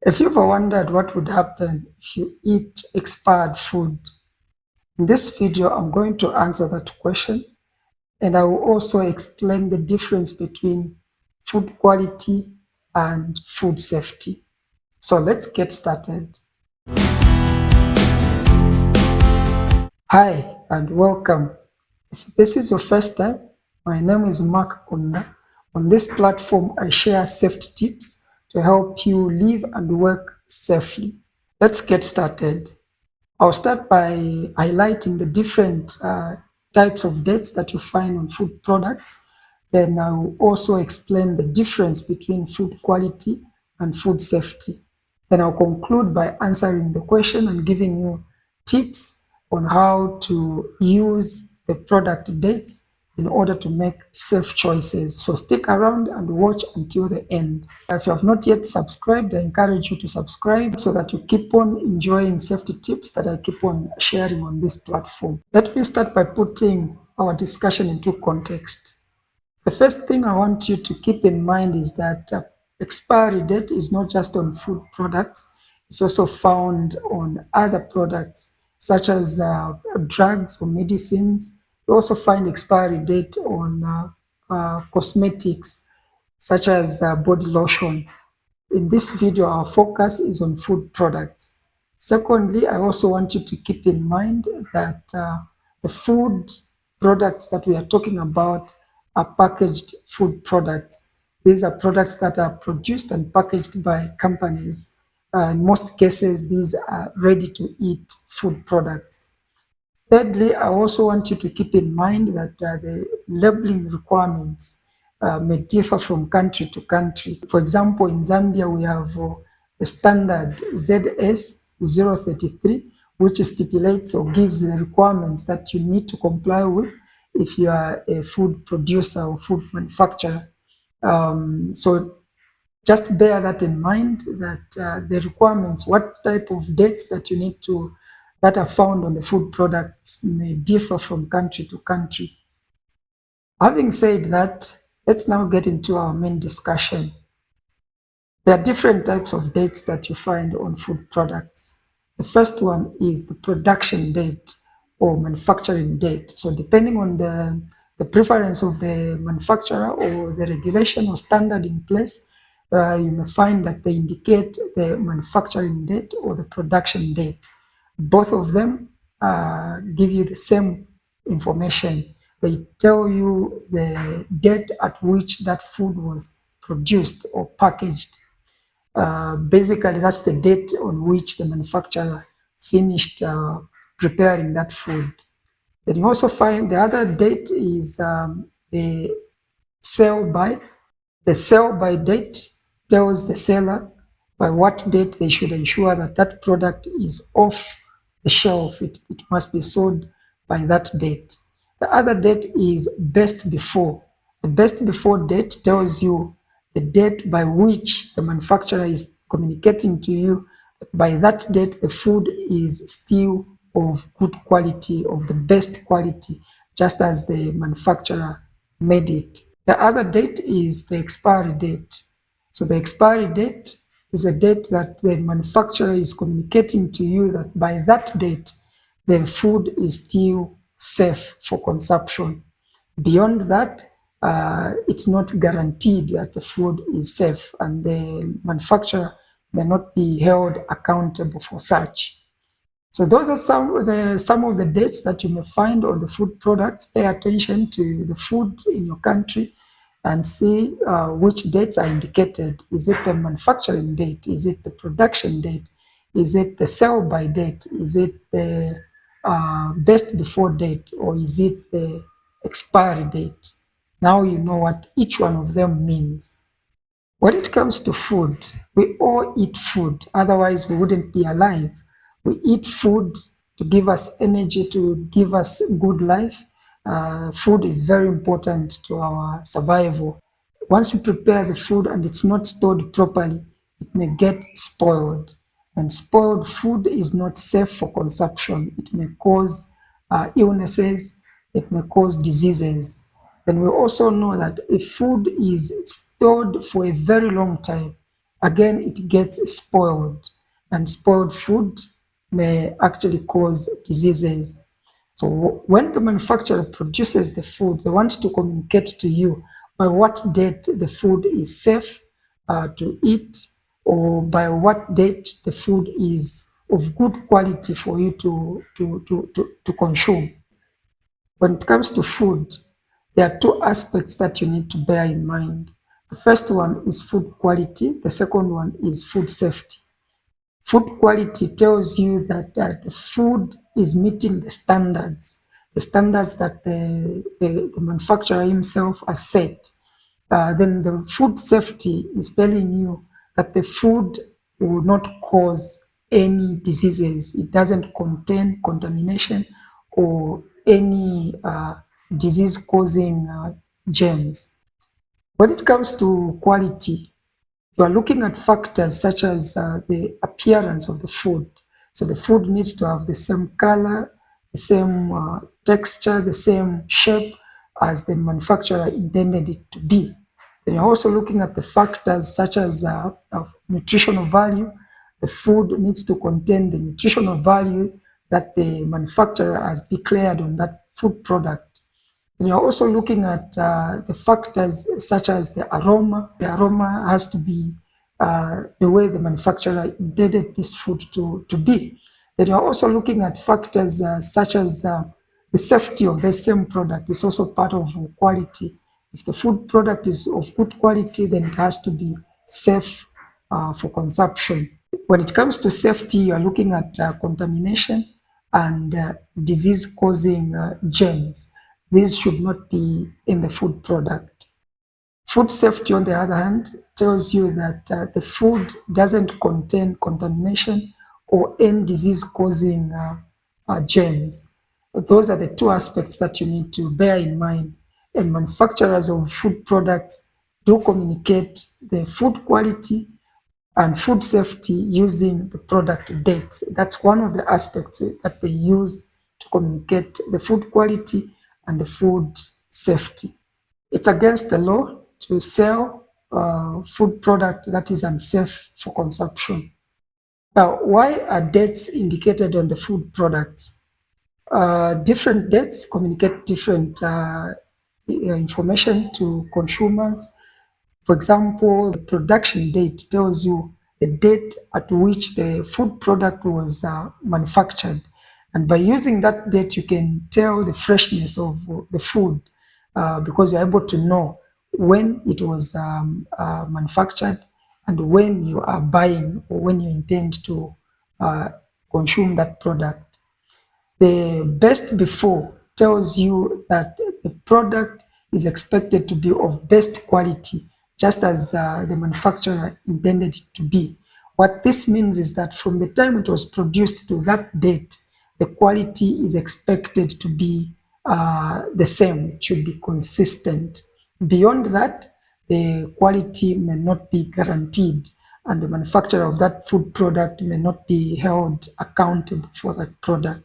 If you ever wondered what would happen if you eat expired food, in this video I'm going to answer that question, and I will also explain the difference between food quality and food safety. So let's get started. Hi and welcome. If this is your first time, my name is Mark Kunda. On this platform, I share safety tips to help you live and work safely. Let's get started. I'll start by highlighting the different types of dates that you find on food products. Then I'll also explain the difference between food quality and food safety. Then I'll conclude by answering the question and giving you tips on how to use the product dates in order to make safe choices. So stick around and watch until the end. If you have not yet subscribed, I encourage you to subscribe so that you keep on enjoying safety tips that I keep on sharing on this platform. Let me start by putting our discussion into context. The first thing I want you to keep in mind is that expiry date is not just on food products, it's also found on other products such as drugs or medicines. You also find expiry date on cosmetics such as body lotion. In this video, our focus is on food products. Secondly, I also want you to keep in mind that the food products that we are talking about are packaged food products. These are products that are produced and packaged by companies. In most cases, these are ready to eat food products. Thirdly, I also want you to keep in mind that the labeling requirements may differ from country to country. For example, in Zambia, we have the standard ZS 033, which stipulates or gives the requirements that you need to comply with if you are a food producer or food manufacturer. So just bear that in mind, that the requirements, what type of dates that you need to, that are found on the food products may differ from country to country. Having said that, let's now get into our main discussion. There are different types of dates that you find on food products. The first one is the production date or manufacturing date. So depending on the preference of the manufacturer or the regulation or standard in place, you may find that they indicate the manufacturing date or the production date. Both of them give you the same information. They tell you the date at which that food was produced or packaged. Basically, that's the date on which the manufacturer finished preparing that food. Then you also find the other date is the sell by. The sell by date tells the seller by what date they should ensure that that product is off the shelf. It must be sold by that date. The other date is best before. The best before date tells you the date by which the manufacturer is communicating to you that by that date the food is still of good quality, of the best quality, just as the manufacturer made it. The other date is the expiry date. So the expiry date is a date that the manufacturer is communicating to you that by that date, the food is still safe for consumption. Beyond that, it's not guaranteed that the food is safe, and the manufacturer may not be held accountable for such. So those are some of the dates that you may find on the food products. Pay attention to the food in your country and see which dates are indicated. Is it the manufacturing date? Is it the production date? Is it the sell by date? Is it the best before date? Or is it the expiry date? Now you know what each one of them means. When it comes to food, we all eat food, otherwise we wouldn't be alive. We eat food to give us energy, to give us good life. Food is very important to our survival. Once you prepare the food and it's not stored properly, it may get spoiled. And spoiled food is not safe for consumption. It may cause illnesses, it may cause diseases. Then we also know that if food is stored for a very long time, again it gets spoiled, and spoiled food may actually cause diseases. So when the manufacturer produces the food, they want to communicate to you by what date the food is safe to eat, or by what date the food is of good quality for you to consume. When it comes to food, there are two aspects that you need to bear in mind. The first one is food quality, the second one is food safety. Food quality tells you that the food is meeting the standards that the manufacturer himself has set. Then the food safety is telling you that the food will not cause any diseases. It doesn't contain contamination or any disease causing germs. When it comes to quality, you are looking at factors such as the appearance of the food. So the food needs to have the same color, the same texture, the same shape as the manufacturer intended it to be. Then you're also looking at the factors such as of nutritional value. The food needs to contain the nutritional value that the manufacturer has declared on that food product. And you're also looking at the factors such as the aroma. The aroma has to be the way the manufacturer intended this food to be. Then you're also looking at factors such as the safety of the same product. It's also part of quality. If the food product is of good quality, then it has to be safe for consumption. When it comes to safety, you're looking at contamination and disease-causing germs. These should not be in the food product. Food safety, on the other hand, tells you that the food doesn't contain contamination or any disease-causing germs. Those are the two aspects that you need to bear in mind. And manufacturers of food products do communicate the food quality and food safety using the product dates. That's one of the aspects that they use to communicate the food quality and the food safety. It's against the law to sell food product that is unsafe for consumption. Now, why are dates indicated on the food products? Different dates communicate different information to consumers. For example, the production date tells you the date at which the food product was manufactured. And by using that date, you can tell the freshness of the food because you're able to know when it was manufactured and when you are buying or when you intend to consume that product. The best before tells you that the product is expected to be of best quality, just as the manufacturer intended it to be. What this means is that from the time it was produced to that date, the quality is expected to be the same. It should be consistent. Beyond that, the quality may not be guaranteed, and the manufacturer of that food product may not be held accountable for that product.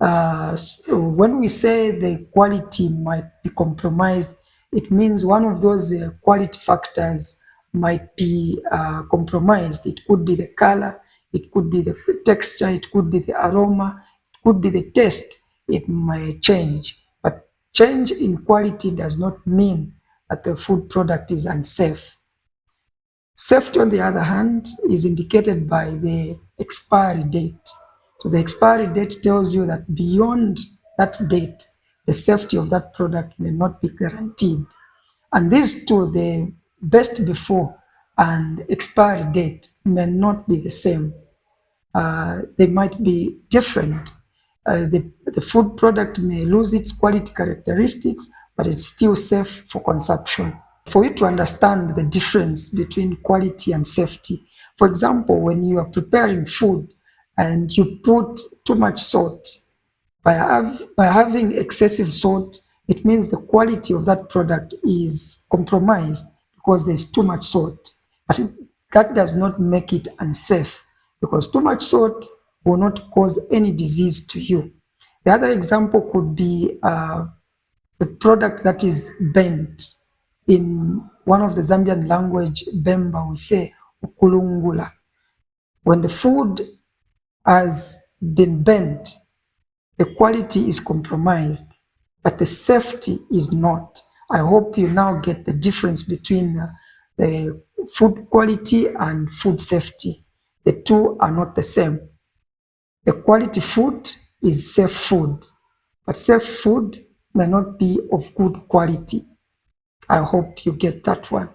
So when we say the quality might be compromised, it means one of those quality factors might be compromised. It could be the color, it could be the texture, it could be the aroma, it could be the taste. It might change. But change in quality does not mean that the food product is unsafe. Safety, on the other hand, is indicated by the expiry date. So the expiry date tells you that beyond that date, the safety of that product may not be guaranteed. And these two, the best before and expiry date, may not be the same. They might be different. The food product may lose its quality characteristics, but it's still safe for consumption. For you to understand the difference between quality and safety, for example, when you are preparing food and you put too much salt, by having excessive salt, it means the quality of that product is compromised because there's too much salt. But that does not make it unsafe because too much salt will not cause any disease to you. The other example could be the product that is bent. In one of the Zambian language, Bemba, we say ukulungula. When the food has been burnt, the quality is compromised, but the safety is not. I hope you now get the difference between the food quality and food safety. The two are not the same. The quality food is safe food, but safe food may not be of good quality. I hope you get that one.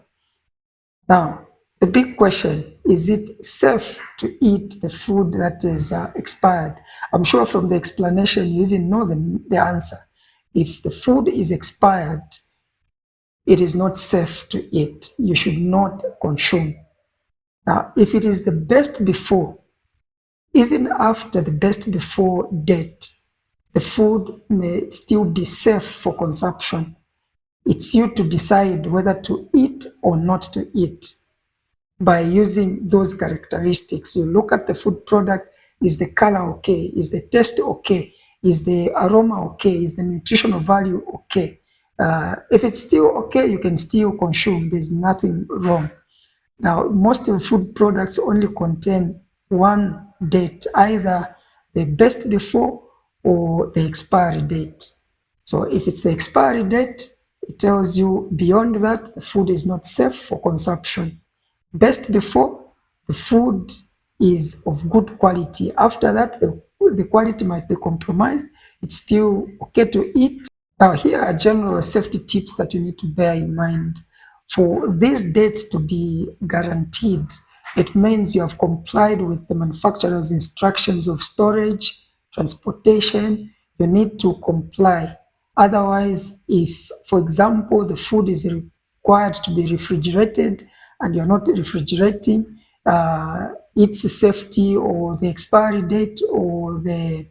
Now, the big question, is it safe to eat the food that is expired? I'm sure from the explanation you even know the answer. If the food is expired, it is not safe to eat. You should not consume. Now, if it is the best before, even after the best before date, the food may still be safe for consumption. It's you to decide whether to eat or not to eat. By using those characteristics, you look at the food product. Is the color okay? Is the taste okay? Is the aroma okay? Is the nutritional value okay? If it's still okay, you can still consume. There's nothing wrong. Now, most of food products only contain one date, either the best before or the expiry date. So if it's the expiry date, it tells you beyond that, the food is not safe for consumption. Best before, the food is of good quality. After that, the quality might be compromised. It's still okay to eat. Now, here are general safety tips that you need to bear in mind. For these dates to be guaranteed, it means you have complied with the manufacturer's instructions of storage, transportation. You need to comply. Otherwise, if, for example, the food is required to be refrigerated and you're not refrigerating, its safety or the expiry date or the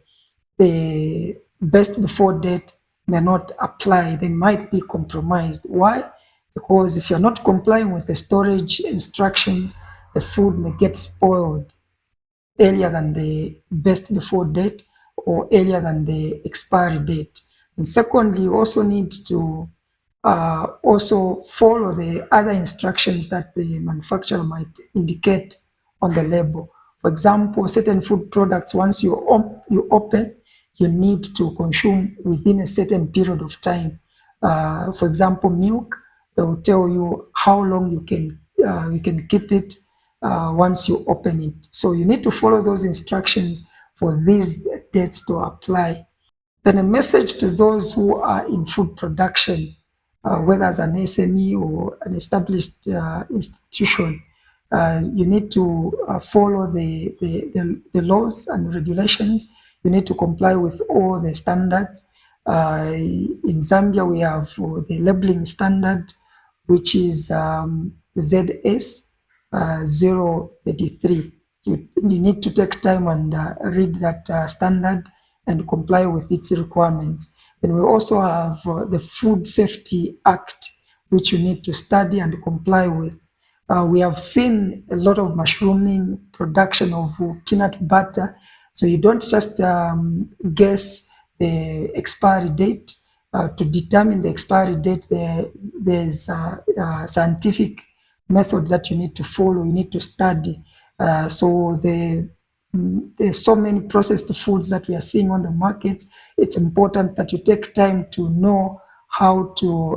best before date may not apply. They might be compromised. Why? Because if you're not complying with the storage instructions, the food may get spoiled earlier than the best before date or earlier than the expiry date. And secondly, you also need to also follow the other instructions that the manufacturer might indicate on the label. For example, certain food products, once you open, you need to consume within a certain period of time. For example, milk, they will tell you how long you can keep it once you open it. So you need to follow those instructions for these dates to apply. Then a message to those who are in food production, whether as an SME or an established institution, you need to follow the laws and regulations. You need to comply with all the standards. In Zambia, we have the labeling standard, which is ZS 033. You need to take time and read that standard and comply with its requirements. Then we also have the Food Safety Act, which you need to study and comply with. We have seen a lot of mushrooming production of peanut butter. So you don't just guess the expiry date. To determine the expiry date, there's a scientific method that you need to follow, you need to study. There's so many processed foods that we are seeing on the market. It's important that you take time to know how to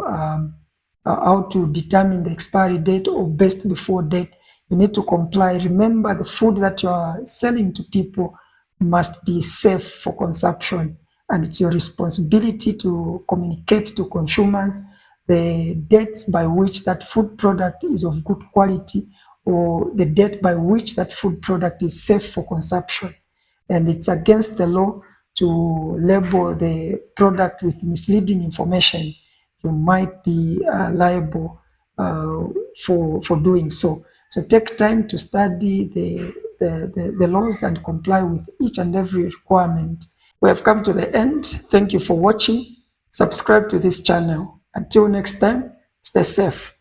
determine the expiry date or best before date. You need to comply. Remember, the food that you are selling to people must be safe for consumption, and it's your responsibility to communicate to consumers the dates by which that food product is of good quality or the date by which that food product is safe for consumption. And it's against the law to label the product with misleading information. You might be liable for doing so. So take time to study the laws and comply with each and every requirement. We have come to the end. Thank you for watching. Subscribe to this channel. Until next time, stay safe.